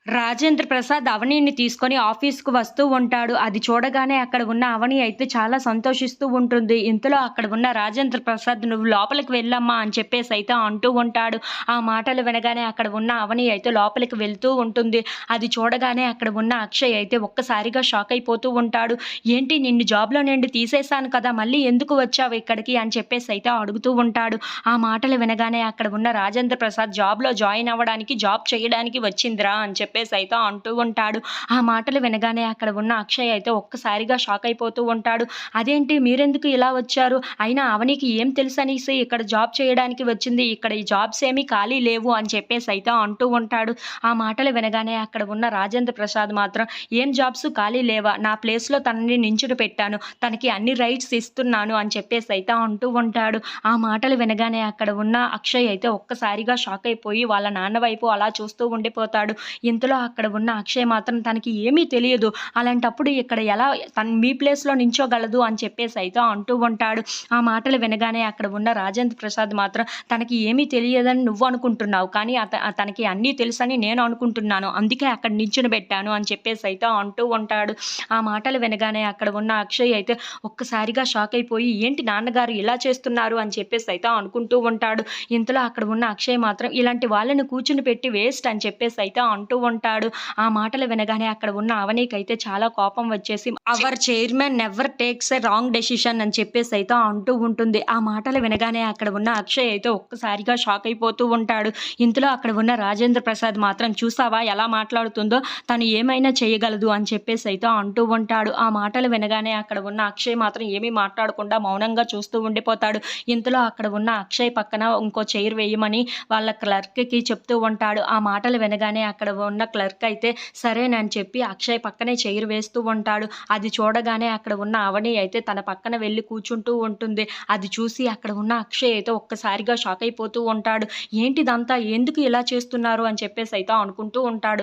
రాజేంద్ర ప్రసాద్ అవనీని తీసుకొని ఆఫీస్‌కు వస్తూ ఉంటాడు. అది చూడగానే అక్కడ ఉన్న అవని అయితే చాలా సంతోషిస్తూ ఉంటుంది. ఇంతలో అక్కడ ఉన్న రాజేంద్ర ప్రసాద్ "నువ్వు లోపలికి వెళ్ళమ్మా" అని చెప్పేసైతే అంటూ ఉంటాడు. ఆ మాటలు వినగానే అక్కడ ఉన్న అవని అయితే లోపలికి వెళ్తూ ఉంటుంది. అది చూడగానే అక్కడ ఉన్న అక్షయ్ అయితే ఒక్కసారిగా షాక్ అయిపోతూ ఉంటాడు. "ఏంటి నిన్ను జాబ్‌లో నుండి తీసేశాను కదా! మళ్ళీ ఎందుకు వచ్చావు ఇక్కడికి?" అని చెప్పేసైతే అడుగుతూ ఉంటాడు. ఆ మాటలు వినగానే అక్కడ ఉన్న రాజేంద్ర ప్రసాద్ "జాబ్‌లో జాయిన్ అవ్వడానికి, జాబ్ చేయడానికి వచ్చిందిరా" అని చెప్పేసైతే అంటూ ఉంటాడు. ఆ మాటలు వినగానే అక్కడ ఉన్న అక్షయ్ అయితే ఒక్కసారిగా షాక్ అయిపోతూ ఉంటాడు. "అదేంటి మీరెందుకు ఇలా వచ్చారు? అయినా అవనికి ఏం తెలుసనేసి ఇక్కడ జాబ్ చేయడానికి వచ్చింది. ఇక్కడ ఈ జాబ్స్ ఏమీ ఖాళీ లేవు" అని చెప్పేసైతే అంటూ ఉంటాడు. ఆ మాటలు వినగానే అక్కడ ఉన్న రాజేంద్ర ప్రసాద్ మాత్రం "ఏం జాబ్స్ ఖాళీ లేవా? నా ప్లేస్‌లో తనని నించుని పెట్టాను. తనకి అన్ని రైట్స్ ఇస్తున్నాను" అని చెప్పేసైతే అంటూ ఉంటాడు. ఆ మాటలు వినగానే అక్కడ ఉన్న అక్షయ్ అయితే ఒక్కసారిగా షాక్ అయిపోయి వాళ్ళ నాన్న వైపు అలా చూస్తూ ఉండిపోతాడు. ఇంతలో అక్కడ ఉన్న అక్షయ్ మాత్రం తనకి ఏమీ తెలియదు. అలాంటప్పుడు ఇక్కడ ఎలా తను మీ ప్లేస్‌లో నించోగలదు అని చెప్పేసైతే అంటూ ఉంటాడు. ఆ మాటలు వినగానే అక్కడ ఉన్న రాజేంద్ర ప్రసాద్ మాత్రం "తనకి ఏమీ తెలియదని నువ్వు అనుకుంటున్నావు. కానీ తనకి అన్నీ తెలుసని నేను అనుకుంటున్నాను. అందుకే అక్కడ నించొనిబెట్టాను" అని చెప్పేసైతే అంటూ ఉంటాడు. ఆ మాటలు వినగానే అక్కడ ఉన్న అక్షయ్ అయితే ఒక్కసారిగా షాక్ అయిపోయి "ఏంటి నాన్నగారు ఇలా చేస్తున్నారు" అని చెప్పేసైతే అనుకుంటూ ఉంటాడు. ఇంతలో అక్కడ ఉన్న అక్షయ్ మాత్రం "ఇలాంటి వాళ్ళని కూర్చొని పెట్టి వేస్ట్" అని చెప్పేసైతే అంటూ ఉంటాడు. ఆ మాటలు వినగానే అక్కడ ఉన్న అవనీకైతే చాలా కోపం వచ్చేసి "hour chairman never takes a wrong decision" అని చెప్పేసైతే అంటూ ఉంటుంది. ఆ మాటలు వినగానే అక్కడ ఉన్న అక్షయ్ అయితే ఒక్కసారిగా షాక్ అయిపోతూ ఉంటాడు. ఇంతలో అక్కడ ఉన్న రాజేంద్ర ప్రసాద్ మాత్రం "చూసావా ఎలా మాట్లాడుతుందో? తను ఏమైనా చేయగలదు" అని చెప్పేసైతే అంటూ ఉంటాడు. ఆ మాటలు వినగానే అక్కడ ఉన్న అక్షయ్ మాత్రం ఏమీ మాట్లాడకుండా మౌనంగా చూస్తూ ఉండిపోతాడు. ఇంతలో అక్కడ ఉన్న అక్షయ్ పక్కన ఇంకో చైర్ వేయమని వాళ్ళ క్లర్క్‌కి చెప్తూ ఉంటాడు. ఆ మాటలు వినగానే అక్కడ ఉన్న క్లర్క్ అయితే సరేనని చెప్పి అక్షయ్ పక్కనే చైర్ వేస్తూ ఉంటాడు. అది చూడగానే అక్కడ ఉన్న అవని అయితే తన పక్కన వెళ్లి కూర్చుంటూ ఉంటుంది. అది చూసి అక్కడ ఉన్న అక్షయ్ అయితే ఒక్కసారిగా షాక్ అయిపోతూ ఉంటాడు. ఏంటిదంతా? ఎందుకు ఇలా చేస్తున్నారు? అని చెప్పేసైతే అనుకుంటూ ఉంటాడు.